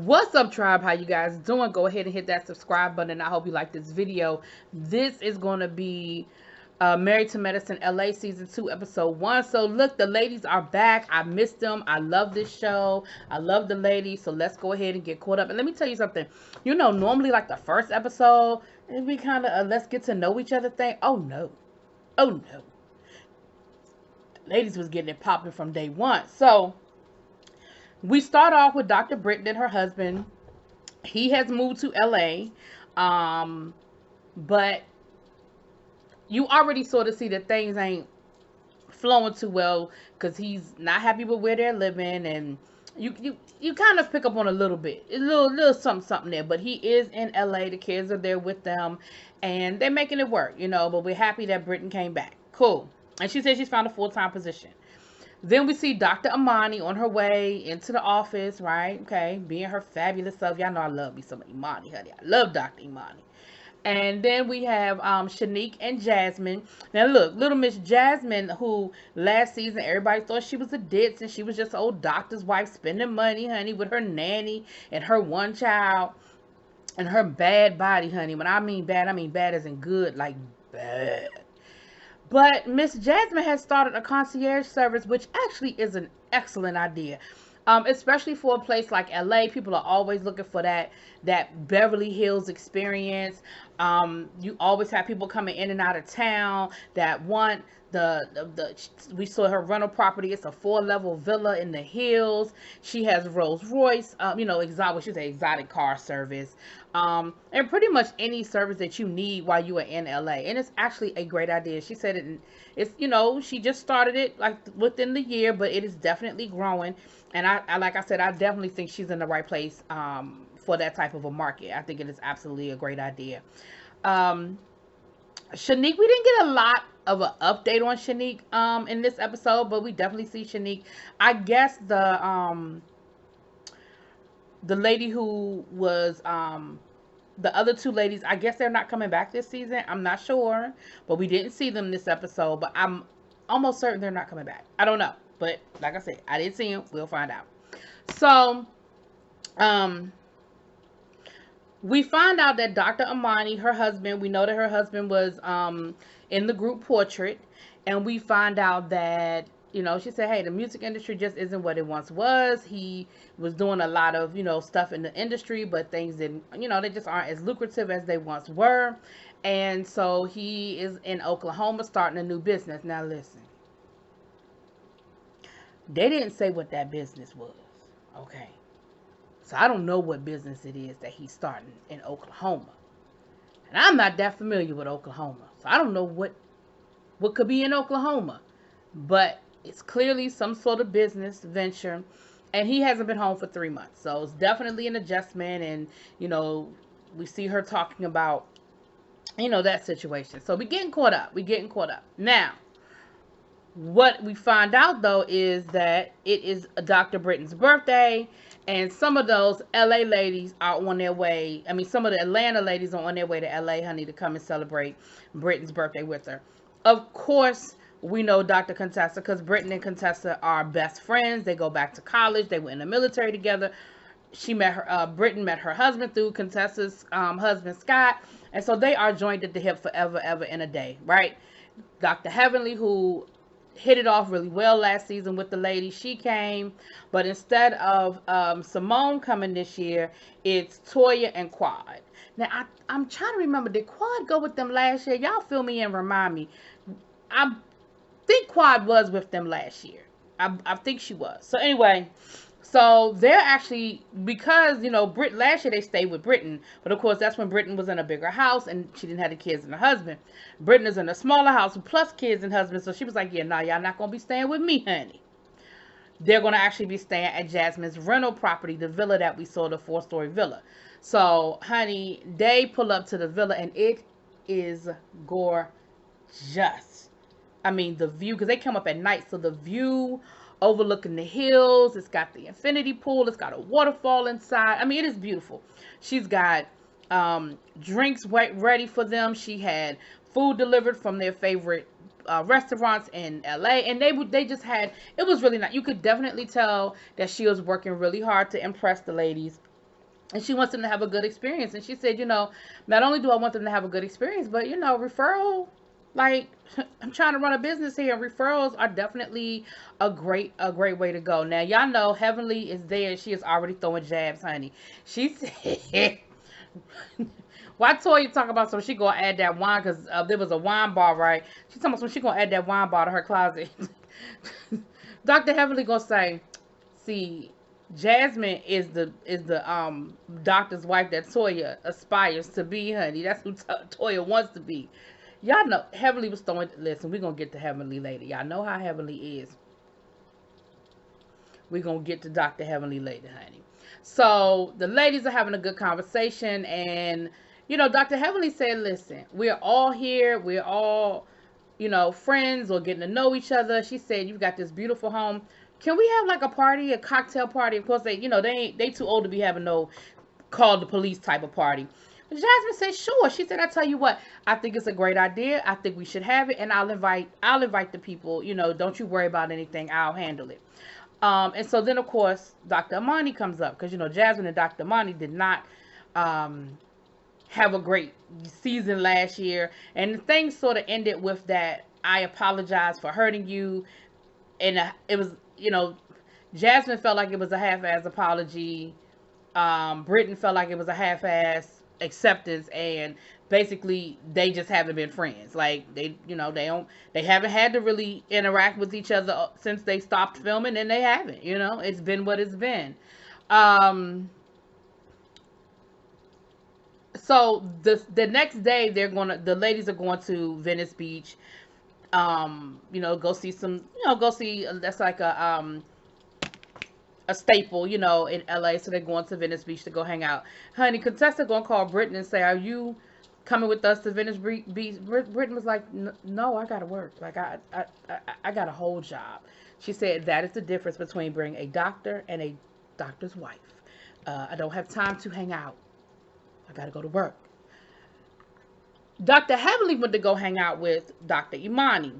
What's up, tribe? How you guys doing? Go ahead and hit that subscribe button. I hope you like this video. This is going to be Married to Medicine LA season 2 episode 1. So look, the ladies are back. I missed them. I love this show. I love the ladies. So let's go ahead and get caught up. And let me tell you something. You know, normally like the first episode, it'd be kind of a let's get to know each other thing. Oh no. Oh no. The ladies was getting it popping from day one. So we start off with Dr. Britton and her husband. He has moved to LA, but you already sort of see that things ain't flowing too well because he's not happy with where they're living, and you kind of pick up on a little bit, a little something there. But he is in LA. The kids are there with them, and they're making it work, you know. But we're happy that Britton came back. Cool. And she said she's found a full-time position. Then we see Dr. Imani on her way into the office, right? Okay, being her fabulous self. Y'all know I love me some Imani, honey. I love Dr. Imani. And then we have Shaniek and Jasmine. Now look, little Miss Jasmine, who last season everybody thought she was a ditz and she was just an old doctor's wife spending money, honey, with her nanny and her one child and her bad body, honey. When I mean bad as in good, like bad. But Miss Jasmine has started a concierge service, which actually is an excellent idea. Especially for a place like LA. People are always looking for that Beverly Hills experience. You always have people coming in and out of town that want we saw her rental property. It's a 4-level villa in the hills. She has Rolls Royce, exotic car service, and pretty much any service that you need while you are in LA. And it's actually a great idea. She said she just started it like within the year, but it is definitely growing. And I like I said, I definitely think she's in the right place for that type of a market. I think it is absolutely a great idea. Shaniek, we didn't get a lot of an update on Shaniek in this episode, but we definitely see Shaniek. I guess the lady who was the other two ladies, I guess they're not coming back this season. I'm not sure, but we didn't see them this episode, but I'm almost certain they're not coming back. I don't know, but like I said, I didn't see them. We'll find out. So we find out that Dr. Imani, her husband, we know that her husband was in the group portrait, and we find out that, she said, hey, the music industry just isn't what it once was. He was doing a lot of, stuff in the industry, but things didn't, they just aren't as lucrative as they once were. And so he is in Oklahoma starting a new business. Now listen, they didn't say what that business was, okay? So I don't know what business it is that he's starting in Oklahoma. And I'm not that familiar with Oklahoma. So I don't know what could be in Oklahoma. But it's clearly some sort of business venture. And he hasn't been home for 3 months. So it's definitely an adjustment. And, we see her talking about, that situation. So we're getting caught up. Now, what we find out, though, is that it is Dr. Britton's birthday. And some of those LA ladies are on their way. I mean, some of the Atlanta ladies are on their way to LA, honey, to come and celebrate Britton's birthday with her. Of course, we know Dr. Contessa because Britton and Contessa are best friends. They go back to college. They were in the military together. Britton met her husband through Contessa's husband, Scott. And so they are joined at the hip forever, ever, in a day, right? Dr. Heavenly, who hit it off really well last season with the lady, she came, but instead of Simone coming this year, it's Toya and Quad. Now I'm trying to remember, did Quad go with them last year? Y'all fill me in, remind me. I think Quad was with them last year. I think she was. So anyway, so they're actually, because last year they stayed with Britton, but of course that's when Britton was in a bigger house and she didn't have the kids and her husband. Britton is in a smaller house plus kids and husband, so she was like, yeah, no, y'all not gonna be staying with me, honey. They're gonna actually be staying at Jasmine's rental property, the villa that we saw, the 4-story villa. So honey, they pull up to the villa and it is gorgeous. I mean, the view, because they come up at night, so the view overlooking the hills. It's got the infinity pool. It's got a waterfall inside. I mean, it is beautiful. She's got drinks ready for them. She had food delivered from their favorite restaurants in LA, and they just had, it was really nice. You could definitely tell that she was working really hard to impress the ladies. And she wants them to have a good experience. And she said, not only do I want them to have a good experience, but referral, like, I'm trying to run a business here. Referrals are definitely a great way to go. Now, y'all know Heavenly is there. She is already throwing jabs, honey. She said, why Toya talk about some she gonna add that wine, because there was a wine bar, right? She talking about some she gonna add that wine bar to her closet. Dr. Heavenly gonna say, see, Jasmine is the doctor's wife that Toya aspires to be, honey. That's who Toya wants to be. Y'all know Heavenly was throwing. Listen, we're gonna get to Heavenly later. Y'all know how Heavenly is. We're gonna get to Dr. Heavenly later, honey. So the ladies are having a good conversation, and Dr. Heavenly said, listen, we're all here, we're all, friends or getting to know each other. She said, you've got this beautiful home. Can we have like a party, a cocktail party? Of course, they too old to be having no call the police type of party. But Jasmine said, sure. She said, I tell you what, I think it's a great idea. I think we should have it, and I'll invite the people. Don't you worry about anything. I'll handle it. And so then, of course, Dr. Amani comes up, because Jasmine and Dr. Amani did not have a great season last year, and things sort of ended with that. I apologize for hurting you, and it was, Jasmine felt like it was a half-ass apology. Britton felt like it was a half-ass acceptance, and basically they just haven't been friends. Like they haven't had to really interact with each other since they stopped filming, and they haven't. It's been what it's been. So the next day the ladies are going to Venice Beach. Go see that's like a staple, in LA. So they're going to Venice Beach to go hang out. Honey, Contessa gonna call Britton and say, are you coming with us to Venice Beach? Britton was like, no, I gotta work. Like I got a whole job. She said that is the difference between being a doctor and a doctor's wife. I don't have time to hang out. I gotta go to work. Dr. Heavenly went to go hang out with Dr. Imani,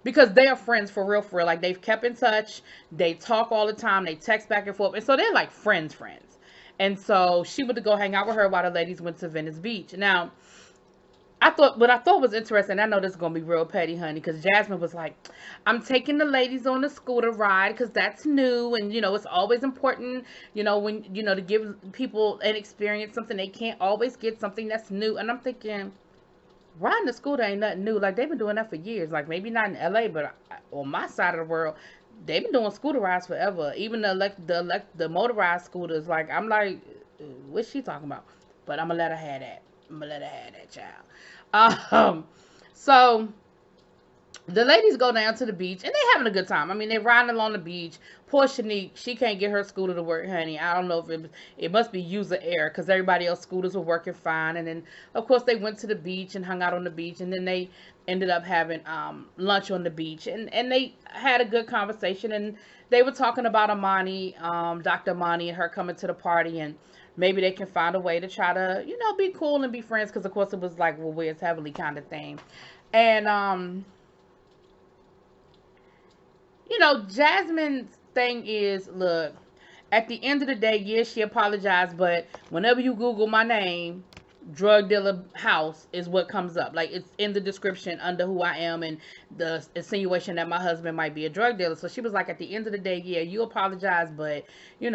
because they are friends for real. Like, they've kept in touch. They talk all the time. They text back and forth. And so they're like friends. And so she went to go hang out with her while the ladies went to Venice Beach. Now, what I thought was interesting, I know this is going to be real petty, honey, because Jasmine was like, I'm taking the ladies on a scooter ride because that's new. And, it's always important, when, to give people an experience, something they can't always get, something that's new. And I'm thinking, riding a scooter ain't nothing new. Like, they've been doing that for years. Like, maybe not in LA, but on my side of the world, they've been doing scooter rides forever. Even the motorized scooters. Like, I'm like, what's she talking about? But I'm gonna let her have that. Child. So the ladies go down to the beach, and they're having a good time. I mean, they're riding along the beach. Poor Shaniek, she can't get her scooter to work, honey. I don't know if it must be user error, because everybody else scooters were working fine. And then, of course, they went to the beach and hung out on the beach, and then they ended up having lunch on the beach, and they had a good conversation, and they were talking about Amani, Dr. Amani, and her coming to the party, and maybe they can find a way to try to, be cool and be friends, because, of course, it was like, well, where's Heavenly kind of thing. And, Jasmine's thing is, look, at the end of the day, yes, she apologized, but whenever you Google my name, drug dealer house is what comes up. Like, it's in the description under who I am, and the insinuation that my husband might be a drug dealer. So she was like, at the end of the day, yeah, you apologize, but, you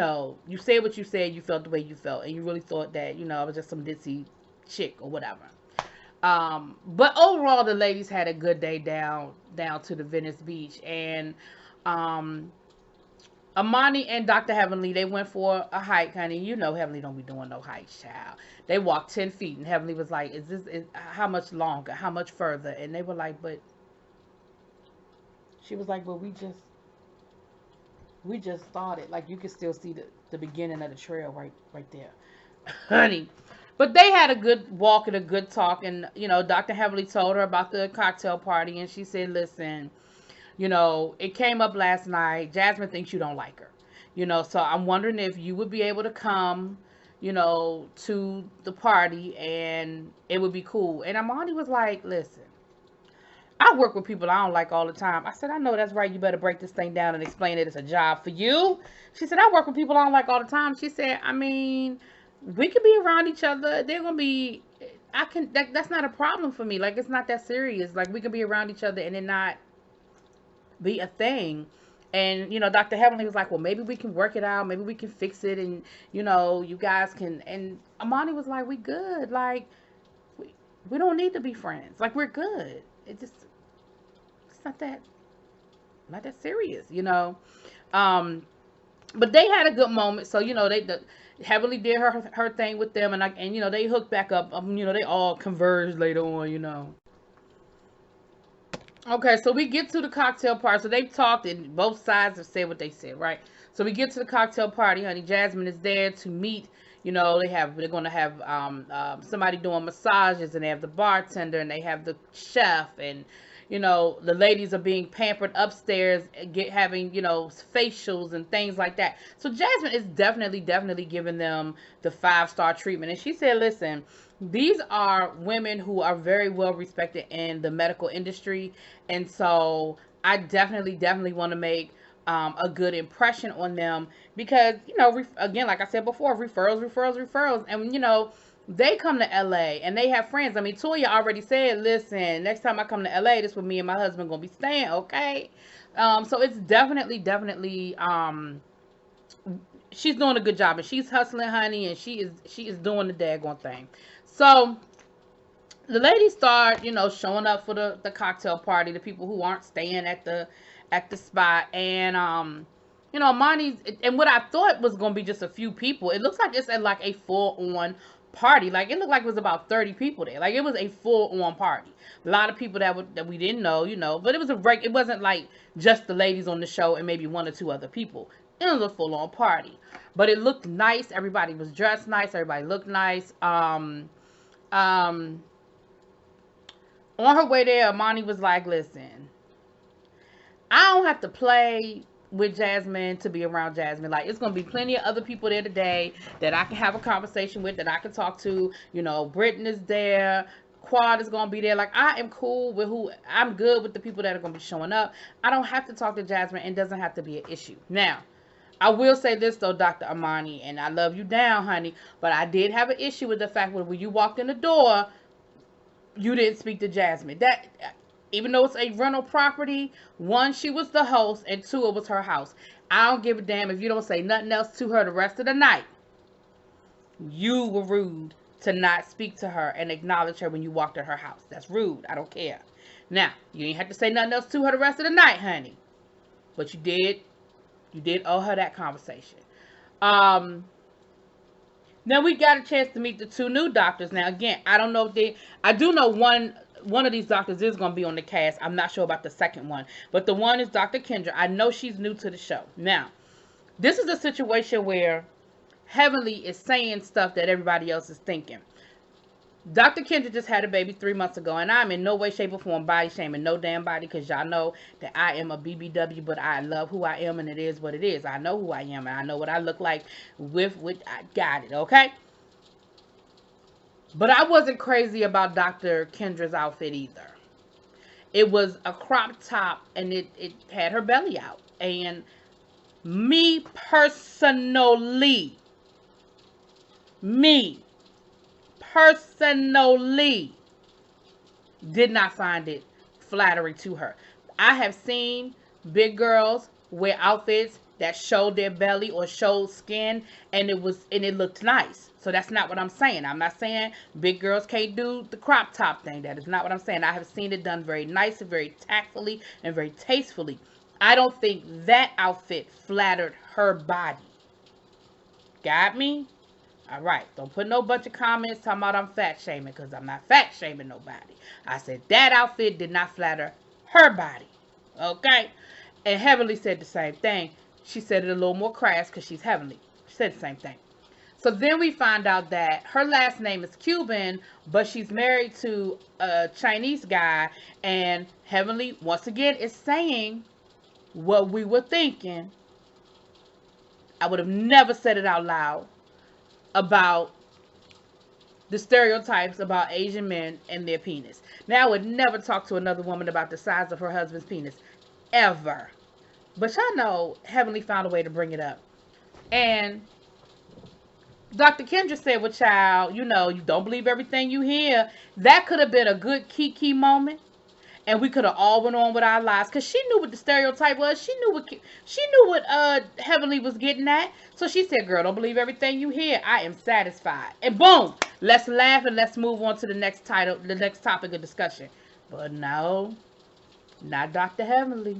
said what you said, you felt the way you felt, and you really thought that, I was just some ditzy chick or whatever. But overall, the ladies had a good day down to the Venice Beach, and Amani and Dr. Heavenly, they went for a hike, honey. Heavenly don't be doing no hikes, child. They walked 10 feet, and Heavenly was like, how much longer, how much further? And they were like, she was like, well, we just started. Like, you can still see the beginning of the trail right there, honey. But they had a good walk and a good talk, and, Dr. Heavenly told her about the cocktail party, and she said, listen, it came up last night. Jasmine thinks you don't like her. So I'm wondering if you would be able to come, to the party, and it would be cool. And Amani was like, listen, I work with people I don't like all the time. I said, I know that's right. You better break this thing down and explain it. It's a job for you. She said, I work with people I don't like all the time. She said, I mean, we could be around each other. They're gonna be. That's not a problem for me. Like, it's not that serious. Like, we could be around each other and it not be a thing. And Dr. Heavenly was like, well, maybe we can work it out. Maybe we can fix it, and you guys can. And Amani was like, we good. Like, we don't need to be friends. Like, we're good. It's not that serious. But they had a good moment. So Heavenly did her thing with them, and they hooked back up. They all converged later on. Okay, so we get to the cocktail party. So they've talked, and both sides have said what they said, right? So we get to the cocktail party, honey. Jasmine is there to meet. They're gonna have somebody doing massages, and they have the bartender, and they have the chef, and the ladies are being pampered upstairs, having facials and things like that. So Jasmine is definitely giving them the 5-star treatment, and she said, listen, these are women who are very well respected in the medical industry, and so I definitely want to make a good impression on them, because again, like I said before, referrals, and they come to LA and they have friends. I mean, Toya already said, listen, next time I come to LA, this with me and my husband gonna be staying, okay? So it's definitely she's doing a good job, and she's hustling, honey, and she is doing the daggone thing. So the ladies start, showing up for the cocktail party, the people who aren't staying at the spot, and Monty's, and what I thought was gonna be just a few people, it looks like it's at like a full-on party. Like, it looked like it was about 30 people there. Like, it was a full-on party. A lot of people that we didn't know, but it was a break. It wasn't like just the ladies on the show and maybe 1 or 2 other people. It was a full-on party, but it looked nice. Everybody was dressed nice. Everybody looked nice. On her way there, Amani was like, listen, I don't have to play with Jasmine to be around Jasmine. Like, it's gonna be plenty of other people there today that I can have a conversation with, that I can talk to. Britton is there, Quad is gonna be there. Like, I am cool with I'm good with the people that are gonna be showing up. I don't have to talk to Jasmine, and doesn't have to be an issue. Now, I will say this though, Dr. Amani, and I love you down, honey, but I did have an issue with the fact that when you walked in the door, you didn't speak to Jasmine. That, even though it's a rental property, 1, she was the host, and 2, it was her house. I don't give a damn if you don't say nothing else to her the rest of the night. You were rude to not speak to her and acknowledge her when you walked in her house. That's rude. I don't care. Now, you ain't have to say nothing else to her the rest of the night, honey. But you did owe her that conversation. Now we got a chance to meet the 2 new doctors. Now, again, I don't know if I do know one of these doctors is going to be on the cast. I'm not sure about the second one, but the one is Dr. Kendra. I know she's new to the show. Now, this is a situation where Heavenly is saying stuff that everybody else is thinking. Dr. Kendra just had a baby 3 months ago, and I'm in no way, shape, or form body shaming no damn body, because y'all know that I am a BBW, but I love who I am, and it is what it is. I know who I am, and I know what I look like with I got it, okay? But I wasn't crazy about Dr. Kendra's outfit either. It was a crop top, and it had her belly out. And me personally did not find it flattering to her. I have seen big girls wear outfits that showed their belly or showed skin, and it looked nice. So that's not what I'm saying. I'm not saying big girls can't do the crop top thing. That is not what I'm saying. I have seen it done very nice and very tactfully and very tastefully. I don't think that outfit flattered her body. Got me? All right. Don't put no bunch of comments talking about I'm fat shaming, because I'm not fat shaming nobody. I said that outfit did not flatter her body. Okay? And Heavenly said the same thing. She said it a little more crass because she's Heavenly. She said the same thing. So then we find out that her last name is Cuban, but she's married to a Chinese guy. And Heavenly, once again, is saying what we were thinking. I would have never said it out loud about the stereotypes about Asian men and their penis. Now, I would never talk to another woman about the size of her husband's penis. Ever. But y'all know Heavenly found a way to bring it up. And Dr. Kendra said, well, child, you know, you don't believe everything you hear. That could have been a good key moment. And we could have all went on with our lives, because she knew what the stereotype was. She knew what Heavenly was getting at. So she said, girl, don't believe everything you hear. I am satisfied. And boom, let's laugh and let's move on to the next topic of discussion. But no, not Dr. Heavenly.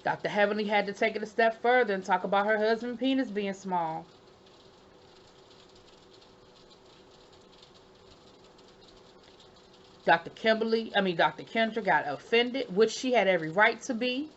Dr. Heavenly had to take it a step further and talk about her husband's penis being small. Dr. Kendra got offended, which she had every right to be.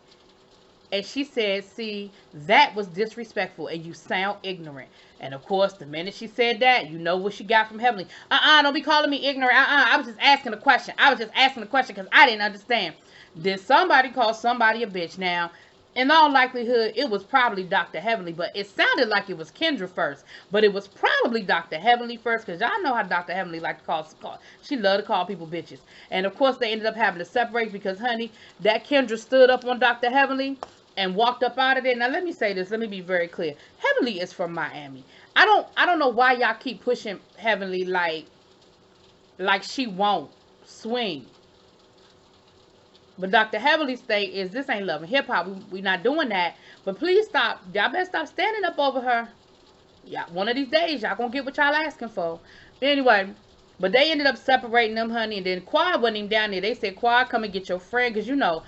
And she said, see, that was disrespectful and you sound ignorant. And of course, the minute she said that, you know what she got from Heavenly. Don't be calling me ignorant. I was just asking a question. I was just asking a question because I didn't understand. Did somebody call somebody a bitch? Now, in all likelihood, it was probably Dr. Heavenly, but it sounded like it was Kendra first. But it was probably Dr. Heavenly first, because y'all know how Dr. Heavenly like to call. She loved to call people bitches. And of course, they ended up having to separate because, honey, that Kendra stood up on Dr. Heavenly and walked up out of there. Now, let me say this. Let me be very clear. Heavenly is from Miami. I don't know why y'all keep pushing Heavenly like she won't swing. But Dr. Heavenly's thing is, this ain't love and hip hop. We not doing that. But please stop. Y'all better stop standing up over her. Yeah, one of these days, y'all gonna get what y'all asking for. Anyway, but they ended up separating them, honey. And then Quad wasn't even down there. They said, Quad, come and get your friend. Because, you know,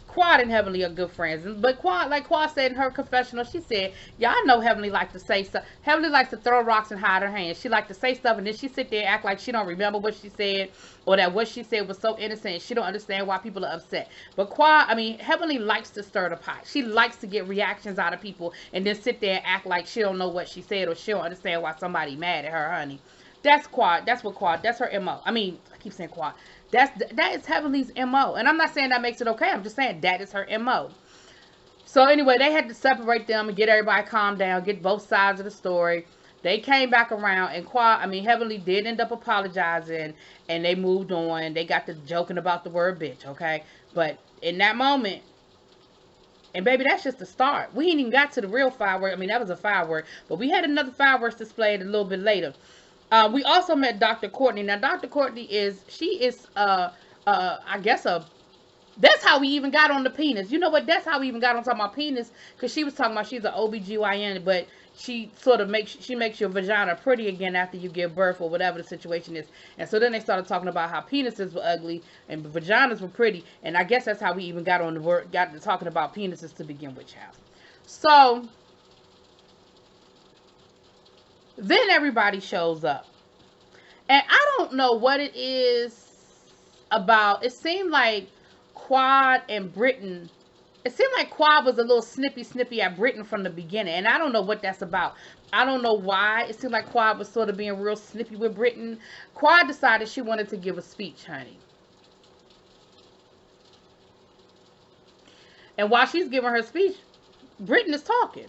Quad and Heavenly are good friends. But Quad, like Quad said in her confessional, she said, y'all know Heavenly like to say stuff. Heavenly likes to throw rocks and hide her hands. She like to say stuff and then she sit there and act like she don't remember what she said, or that what she said was so innocent. She don't understand why people are upset. But Heavenly likes to stir the pot. She likes to get reactions out of people and then sit there and act like she don't know what she said, or she don't understand why somebody mad at her, honey. That's Quad. That's what Quad. That's her MO. I keep saying Quad. That is Heavenly's MO. And I'm not saying that makes it okay. I'm just saying that is her MO. So anyway, they had to separate them and get everybody calmed down, get both sides of the story. They came back around, and Heavenly did end up apologizing, and they moved on. They got to joking about the word bitch, okay? But in that moment, and baby, that's just the start. We ain't even got to the real firework. That was a firework. But we had another fireworks displayed a little bit later. We also met Dr. Courtney. Now, Dr. Courtney I guess that's how we even got on the penis. You know what? That's how we even got on talking about penis, because she was talking about she's an OBGYN, but she sort of makes your vagina pretty again after you give birth, or whatever the situation is. And so then they started talking about how penises were ugly and vaginas were pretty. And I guess that's how we even got to talking about penises to begin with, child. So then everybody shows up. And I don't know what it is about. It seemed like Quad and Britain, it seemed like Quad was a little snippy at Britain from the beginning. And I don't know what that's about. I don't know why. It seemed like Quad was sort of being real snippy with Britain. Quad decided she wanted to give a speech, honey. And while she's giving her speech, Britain is talking.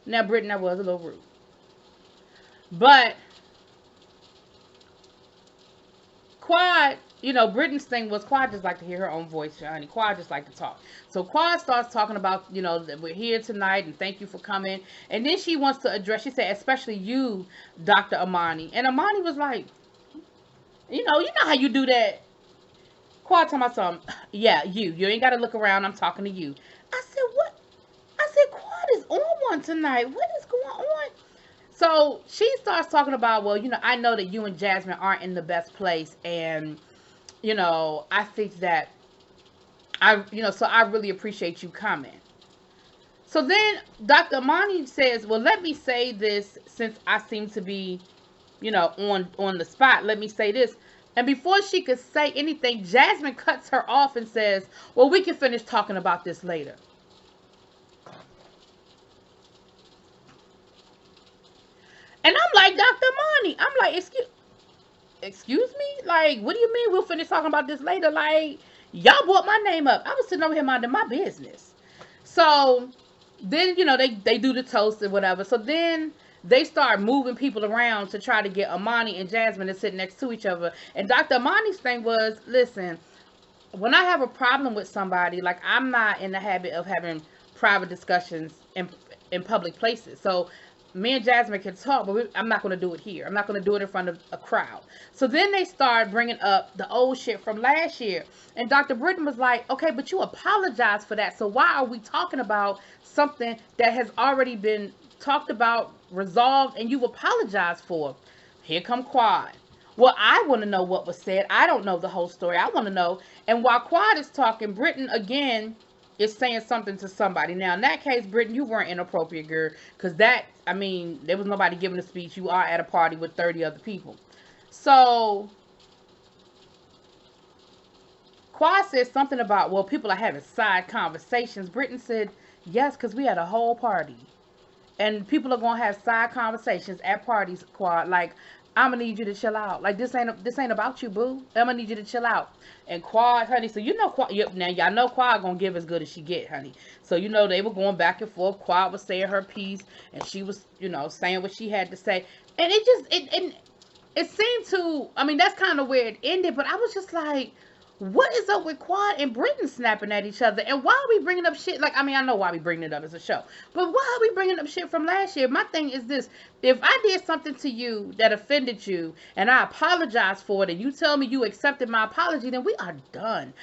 Now, Britain, that was a little rude. But Quad, Britain's thing was Quad just like to hear her own voice, honey. Quad just like to talk. So Quad starts talking about, that we're here tonight and thank you for coming. And then she wants to address, she said, especially you, Dr. Amani. And Amani was like, you know how you do that. Quad talking about something. Yeah, you ain't got to look around. I'm talking to you. I said, what? I said, Quad is on one tonight. What is going on? So she starts talking about, well, I know that you and Jasmine aren't in the best place. And, I think that so I really appreciate you coming. So then Dr. Amani says, well, let me say this, since I seem to be, on the spot. Let me say this. And before she could say anything, Jasmine cuts her off and says, well, we can finish talking about this later. And I'm like, Dr. Amani, I'm like, excuse me? Like, what do you mean we'll finish talking about this later? Like, y'all brought my name up. I was sitting over here minding my business. So then, they do the toast and whatever. So then they start moving people around to try to get Amani and Jasmine to sit next to each other. And Dr. Amani's thing was, listen, when I have a problem with somebody, like, I'm not in the habit of having private discussions in public places. So me and Jasmine can talk, but I'm not going to do it here. I'm not going to do it in front of a crowd. So then they start bringing up the old shit from last year. And Dr. Britton was like, okay, but you apologized for that. So why are we talking about something that has already been talked about, resolved, and you've apologized for? Here come Quad. Well, I want to know what was said. I don't know the whole story. I want to know. And while Quad is talking, Britton again is saying something to somebody. Now, in that case, Britton, you weren't inappropriate, girl. Because that, I mean, there was nobody giving a speech. You are at a party with 30 other people. So, Quad said something about, well, people are having side conversations. Britton said, yes, because we had a whole party. And people are going to have side conversations at parties, Quad. Like, I'm gonna need you to chill out. Like, this ain't about you, boo. I'm gonna need you to chill out. And Quad, honey, so you know Quad, now y'all know Quad gonna give as good as she get, honey. So you know they were going back and forth. Quad was saying her piece, and she was, you know, saying what she had to say. And it seemed to, I mean, that's kind of where it ended. But I was just like, what is up with Quad and Britton snapping at each other? And why are we bringing up shit? Like, I mean, I know why we bringing it up as a show. But why are we bringing up shit from last year? My thing is this. If I did something to you that offended you, and I apologize for it, and you tell me you accepted my apology, then we are done.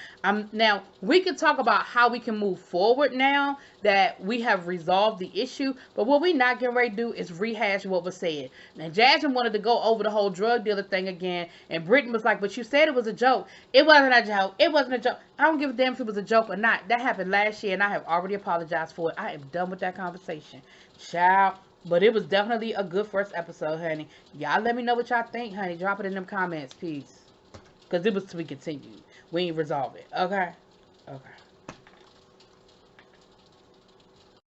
Now, we can talk about how we can move forward now that we have resolved the issue. But what we not getting ready to do is rehash what was said. Now, Jasmine wanted to go over the whole drug dealer thing again. And Britton was like, but you said it was a joke. It wasn't a joke. It wasn't a joke. I don't give a damn if it was a joke or not. That happened last year, and I have already apologized for it. I am done with that conversation. Ciao. But it was definitely a good first episode, honey. Y'all let me know what y'all think, honey. Drop it in them comments. Peace. Because it was to be continued. We ain't resolved it. Okay? Okay.